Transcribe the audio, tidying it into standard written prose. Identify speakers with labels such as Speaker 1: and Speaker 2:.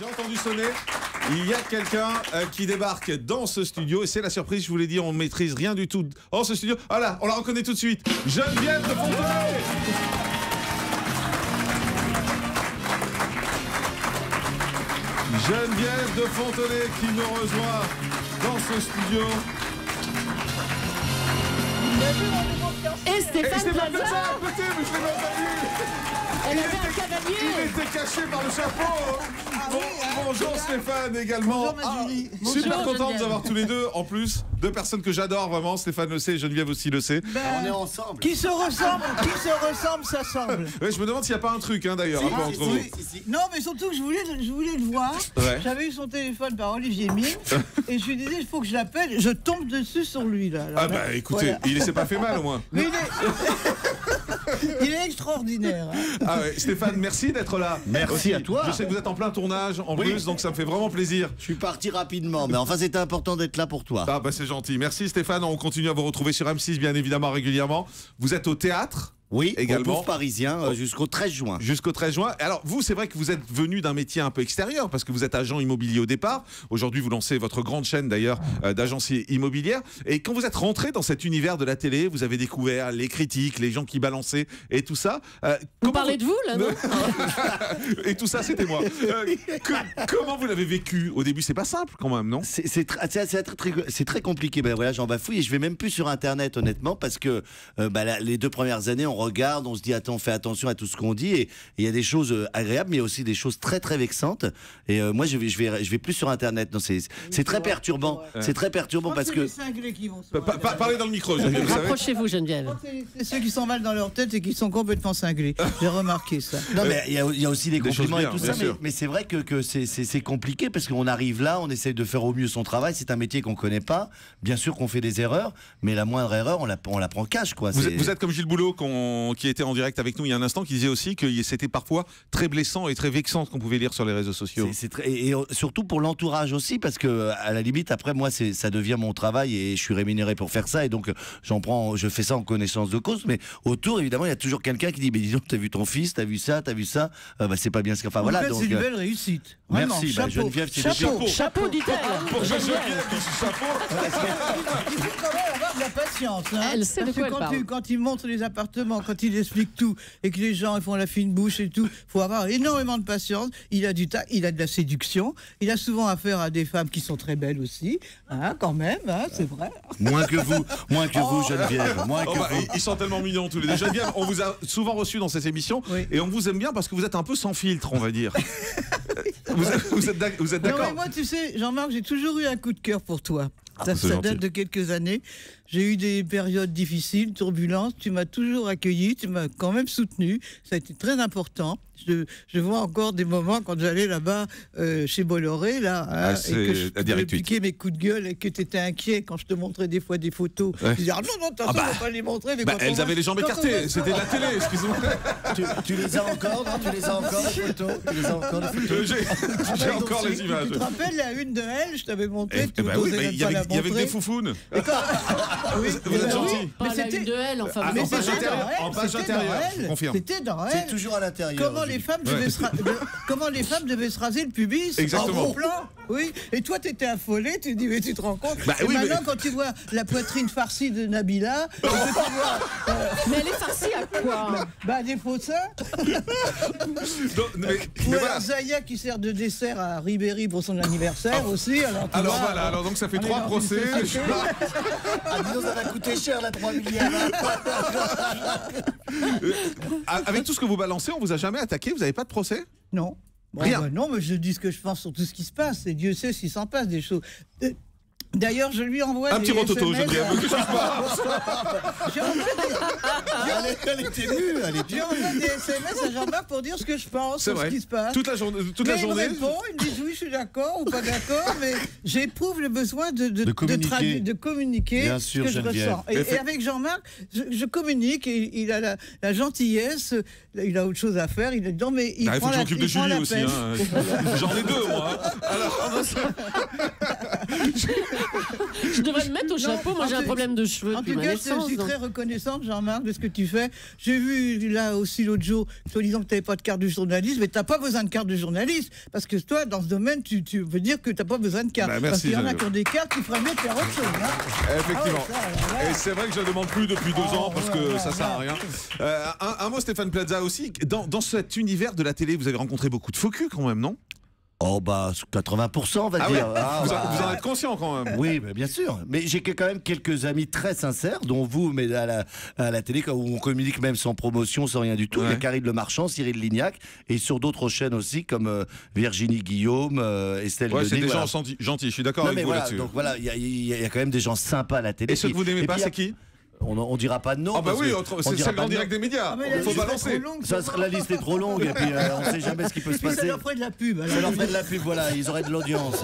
Speaker 1: J'ai entendu sonner. Il y a quelqu'un qui débarque dans ce studio et c'est la surprise, je vous l'ai dit, on ne maîtrise rien du tout. Oh, ce studio, ah là, on la reconnaît tout de suite. Geneviève de Fontenay. Geneviève de Fontenay qui nous rejoint dans ce studio.
Speaker 2: Et Stéphane Plaza.
Speaker 1: À côté, mais je l'ai même pas vu.
Speaker 2: Elle avait un cavalier.
Speaker 1: Il était caché par le chapeau. Bonjour Stéphane également.
Speaker 3: Bonjour Julie.
Speaker 1: Super
Speaker 2: Bonjour,
Speaker 1: content de vous
Speaker 2: Geneviève.
Speaker 1: avoir tous les deux. En plus, deux personnes que j'adore vraiment. Stéphane le sait, Geneviève aussi le sait.
Speaker 3: On est ensemble. Qui se ressemble, s'assemble.
Speaker 1: Ouais, je me demande s'il n'y a pas un truc d'ailleurs un peu entre vous.
Speaker 3: Non, mais surtout que je voulais le voir.
Speaker 1: Ouais.
Speaker 3: J'avais eu son téléphone par Olivier Mine et je lui disais il faut que je l'appelle. Je tombe dessus sur lui là. Alors,
Speaker 1: Ah bah écoutez,
Speaker 3: voilà.
Speaker 1: il s'est pas fait mal au moins.
Speaker 3: Mais il est extraordinaire. Hein.
Speaker 1: Ah ouais, Stéphane, merci d'être là.
Speaker 4: Merci
Speaker 1: Aussi.
Speaker 4: à toi.
Speaker 1: Je sais que vous êtes en plein tournage en plus, donc ça me fait vraiment plaisir.
Speaker 4: Je suis parti rapidement, mais enfin c'était important d'être là pour toi.
Speaker 1: Ah bah c'est gentil. Merci Stéphane, on continue à vous retrouver sur M6 bien évidemment régulièrement. Vous êtes au théâtre
Speaker 4: Oui,
Speaker 1: également.
Speaker 4: au Bouffe Parisien jusqu'au 13 juin.
Speaker 1: Jusqu'au 13 juin. Alors vous, c'est vrai que vous êtes venu d'un métier un peu extérieur parce que vous êtes agent immobilier au départ. Aujourd'hui, vous lancez votre grande chaîne d'ailleurs d'agence immobilière. Et quand vous êtes rentré dans cet univers de la télé, vous avez découvert les critiques, les gens qui balançaient et tout ça.
Speaker 2: Vous parlez de vous là, non?
Speaker 1: Et tout ça, c'était moi. Comment vous l'avez vécu au début? C'est pas simple quand même, non?
Speaker 4: C'est très compliqué. Ben voilà, j'en bafouille et je vais même plus sur Internet honnêtement parce que les 2 premières années, on regarde, on se dit attends, fais attention à tout ce qu'on dit et il y a des choses agréables, mais il y a aussi des choses très très vexantes. Et moi, je vais plus sur Internet. Non, c'est très perturbant. C'est très perturbant parce que.
Speaker 3: C'est les cinglés qui vont se
Speaker 1: Parlez dans le micro, Geneviève, vous savez.
Speaker 2: Rapprochez-vous, Geneviève.
Speaker 3: C'est ceux qui s'en valent dans leur tête et qui sont complètement cinglés. J'ai remarqué ça.
Speaker 4: Non, mais il y a aussi des compliments
Speaker 1: choses
Speaker 4: et tout
Speaker 1: bien
Speaker 4: ça,
Speaker 1: sûr.
Speaker 4: mais c'est vrai que c'est compliqué parce qu'on arrive là, on essaye de faire au mieux son travail. C'est un métier qu'on connaît pas. Bien sûr qu'on fait des erreurs, mais la moindre erreur, on la prend cash, quoi.
Speaker 1: Vous êtes comme Gilles Boulot qui était en direct avec nous il y a un instant, qui disait aussi que c'était parfois très blessant et très vexant ce qu'on pouvait lire sur les réseaux sociaux.
Speaker 4: Et surtout pour l'entourage aussi, parce que à la limite, après moi, ça devient mon travail et je suis rémunéré pour faire ça, et donc je fais ça en connaissance de cause. Mais autour, évidemment, il y a toujours quelqu'un qui dit, mais dis donc, t'as vu ton fils, t'as vu ça, c'est pas bien ce qu'il. Enfin voilà. Donc
Speaker 3: C'est une belle réussite. Vraiment,
Speaker 4: merci,
Speaker 3: chapeau.
Speaker 4: Geneviève, c'est des
Speaker 3: Chapeau.
Speaker 2: Chapeau, dit-elle.
Speaker 1: Pour Geneviève qui se chapeau.
Speaker 3: Il faut quand même avoir de la patience. Hein.
Speaker 2: Elle sait de
Speaker 3: Parce
Speaker 2: quoi
Speaker 3: que
Speaker 2: elle parle.
Speaker 3: quand il montre les appartements, quand il explique tout, et que les gens ils font la fine bouche et tout, faut avoir énormément de patience. Il a du tact, il a de la séduction. Il a souvent affaire à des femmes qui sont très belles aussi, hein, quand même, hein, c'est vrai.
Speaker 4: moins que vous, Geneviève, moins que vous.
Speaker 1: Ils sont tellement mignons tous les deux. Geneviève, on vous a souvent reçu dans cette émission
Speaker 3: Oui.
Speaker 1: et on vous aime bien parce que vous êtes un peu sans filtre, on va dire. Vous êtes
Speaker 3: Non,
Speaker 1: d'accord?
Speaker 3: mais moi, tu sais, Jean-Marc, j'ai toujours eu un coup de cœur pour toi.
Speaker 1: c'est
Speaker 3: Ça
Speaker 1: gentil.
Speaker 3: date de quelques années. J'ai eu des périodes difficiles, turbulences. Tu m'as toujours accueilli, tu m'as quand même soutenu. Ça a été très important. Je vois encore des moments quand j'allais là-bas chez Bolloré, là, hein,
Speaker 1: c'est
Speaker 3: et que je
Speaker 1: à
Speaker 3: pouvais
Speaker 1: Direct
Speaker 3: piquer mes coups de gueule et que tu étais inquiet quand je te montrais des fois des photos.
Speaker 1: Ouais.
Speaker 3: Tu disais, ah non, attention, on va pas les montrer. Mais quand on
Speaker 1: Elles
Speaker 3: voit-
Speaker 1: avaient les jambes
Speaker 3: quand on
Speaker 1: écartées,
Speaker 3: voit-
Speaker 1: c'était de la télé, excusez-moi.
Speaker 4: Tu les as encore, non? Tu les as encore, les photos? Tu les as encore, les photos?
Speaker 1: J'ai encore les images.
Speaker 3: Tu te rappelles la une de Elle, je t'avais montré, tu
Speaker 1: bah oui,
Speaker 3: n'osais
Speaker 1: mais
Speaker 3: même
Speaker 1: il y
Speaker 3: pas
Speaker 1: avait
Speaker 3: la
Speaker 1: que
Speaker 3: montrer.
Speaker 1: des foufounes.
Speaker 3: Oui,
Speaker 1: Vous êtes
Speaker 3: bah
Speaker 1: gentil.
Speaker 3: oui,
Speaker 2: Pas
Speaker 3: mais
Speaker 2: la
Speaker 3: c'était
Speaker 2: une de elle, enfin.
Speaker 1: Ah,
Speaker 2: vous
Speaker 1: en
Speaker 2: êtes
Speaker 1: page
Speaker 2: pas-
Speaker 1: intérieure. En page
Speaker 3: c'était
Speaker 1: intérieure,
Speaker 3: dans
Speaker 1: je
Speaker 3: Elle.
Speaker 1: confirme.
Speaker 3: C'était dans
Speaker 4: C'est
Speaker 3: Elle.
Speaker 4: toujours à l'intérieur.
Speaker 3: Comment les femmes devaient comment les femmes devaient se raser le pubis
Speaker 1: Exactement.
Speaker 3: en gros plan. Oui. Et toi, t'étais affolé. Tu dis mais tu te rends compte.
Speaker 1: Bah
Speaker 3: et
Speaker 1: oui,
Speaker 3: maintenant,
Speaker 1: mais-
Speaker 3: quand tu vois la poitrine farcie de Nabila, et que tu vois
Speaker 2: Mais elle est farcie à quoi?
Speaker 3: des faux seins,
Speaker 1: Non, mais
Speaker 3: ou
Speaker 1: voilà.
Speaker 3: alors Zaya qui sert de dessert à Ribéry pour son anniversaire aussi. Alors, tu
Speaker 1: Alors
Speaker 3: vois,
Speaker 1: voilà, alors donc ça fait
Speaker 3: on est
Speaker 1: 3
Speaker 3: dans une
Speaker 1: procès.
Speaker 3: société.
Speaker 4: Ah, dis donc, ça va coûter cher, la 3 milliards.
Speaker 1: Avec tout ce que vous balancez, on vous a jamais attaqué? Vous n'avez pas de procès?
Speaker 3: Non. Bon,
Speaker 1: Rien.
Speaker 3: bah non, mais je dis ce que je pense sur tout ce qui se passe. Et Dieu sait s'il s'en passe des choses. D'ailleurs, je lui envoie
Speaker 1: Un
Speaker 3: des
Speaker 1: petit rototo,
Speaker 3: SMS.
Speaker 1: Geneviève. Que je
Speaker 4: Elle était nue, elle était
Speaker 3: J'envoie des SMS à Jean-Marc pour dire ce que je pense
Speaker 1: C'est
Speaker 3: sur
Speaker 1: vrai.
Speaker 3: ce qui se passe.
Speaker 1: Toute la journée.
Speaker 3: Mais il me répond, il me dit oui, je suis d'accord ou pas d'accord, mais j'éprouve le besoin de
Speaker 4: communiquer.
Speaker 3: de communiquer
Speaker 4: Bien
Speaker 3: ce
Speaker 4: sûr,
Speaker 3: que je
Speaker 4: Geneviève.
Speaker 3: ressens. Et avec Jean-Marc, je communique, et il a la gentillesse, il a autre chose à faire, il a dit non, mais il
Speaker 1: Ah, il faut
Speaker 3: prend
Speaker 1: que je
Speaker 3: la
Speaker 1: m'occupe de
Speaker 3: il prend
Speaker 1: Julie
Speaker 3: la
Speaker 1: aussi.
Speaker 3: peine.
Speaker 1: Hein. J'en ai 2, moi. Hein. Alors,
Speaker 2: Je devrais me mettre au chapeau. Moi, j'ai un problème de cheveux
Speaker 3: En
Speaker 2: depuis
Speaker 3: tout
Speaker 2: ma
Speaker 3: cas,
Speaker 2: naissance.
Speaker 3: je suis
Speaker 2: donc.
Speaker 3: très reconnaissante, Jean-Marc, de ce que tu fais. J'ai vu là aussi l'autre jour, toi disant que tu n'avais pas de carte de journaliste, mais tu n'as pas besoin de carte de journaliste. Parce que toi, dans ce domaine, tu veux dire que tu n'as pas besoin de carte.
Speaker 1: Bah, merci,
Speaker 3: parce qu'il y en a
Speaker 1: Geneviève.
Speaker 3: qui ont des cartes qui feraient mieux de faire autre chose. Hein.
Speaker 1: Effectivement.
Speaker 3: Ah ouais, ça,
Speaker 1: Et c'est vrai que je ne demande plus depuis 2 ans parce que
Speaker 3: ouais,
Speaker 1: ça
Speaker 3: ouais,
Speaker 1: sert à rien. Un mot, Stéphane Plaza aussi. Dans cet univers de la télé, vous avez rencontré beaucoup de faux culs quand même, non?
Speaker 4: Oh bah 80% on va
Speaker 1: Ah
Speaker 4: dire.
Speaker 1: ouais.
Speaker 4: Ah, bah,
Speaker 1: Vous en êtes conscient quand même.
Speaker 4: Oui, mais bien sûr. Mais j'ai quand même quelques amis très sincères, dont vous, mais à la télé, où on communique même sans promotion, sans rien du tout.
Speaker 1: Ouais.
Speaker 4: Il y a Karine Le Marchand, Cyril Lignac, et sur d'autres chaînes aussi, comme Virginie Guillaume, Estelle
Speaker 1: Ouais, c'est
Speaker 4: Denis.
Speaker 1: des
Speaker 4: voilà.
Speaker 1: gens gentils, je suis d'accord
Speaker 4: Non,
Speaker 1: avec
Speaker 4: mais
Speaker 1: vous
Speaker 4: voilà,
Speaker 1: là-dessus.
Speaker 4: donc voilà, il y a quand même des gens sympas à la télé.
Speaker 1: Et ceux que vous n'aimez
Speaker 4: Et
Speaker 1: pas,
Speaker 4: puis,
Speaker 1: c'est qui?
Speaker 4: On dira pas de nom.
Speaker 1: Ah bah
Speaker 4: parce
Speaker 1: oui,
Speaker 4: que
Speaker 1: c'est
Speaker 4: on dira
Speaker 1: le
Speaker 4: pas
Speaker 1: grand
Speaker 4: de
Speaker 1: direct
Speaker 4: nom.
Speaker 1: des médias.
Speaker 3: Ah, mais
Speaker 1: Il
Speaker 3: la
Speaker 1: faut
Speaker 3: liste est
Speaker 1: balancer.
Speaker 3: trop longue,
Speaker 4: Ça
Speaker 3: faut
Speaker 4: la liste est trop longue, et puis on sait jamais ce qui peut se
Speaker 3: Puis ça
Speaker 4: passer.
Speaker 3: leur ferait de la pub. alors.
Speaker 4: Ça leur ferait de la pub, voilà, ils auraient de l'audience.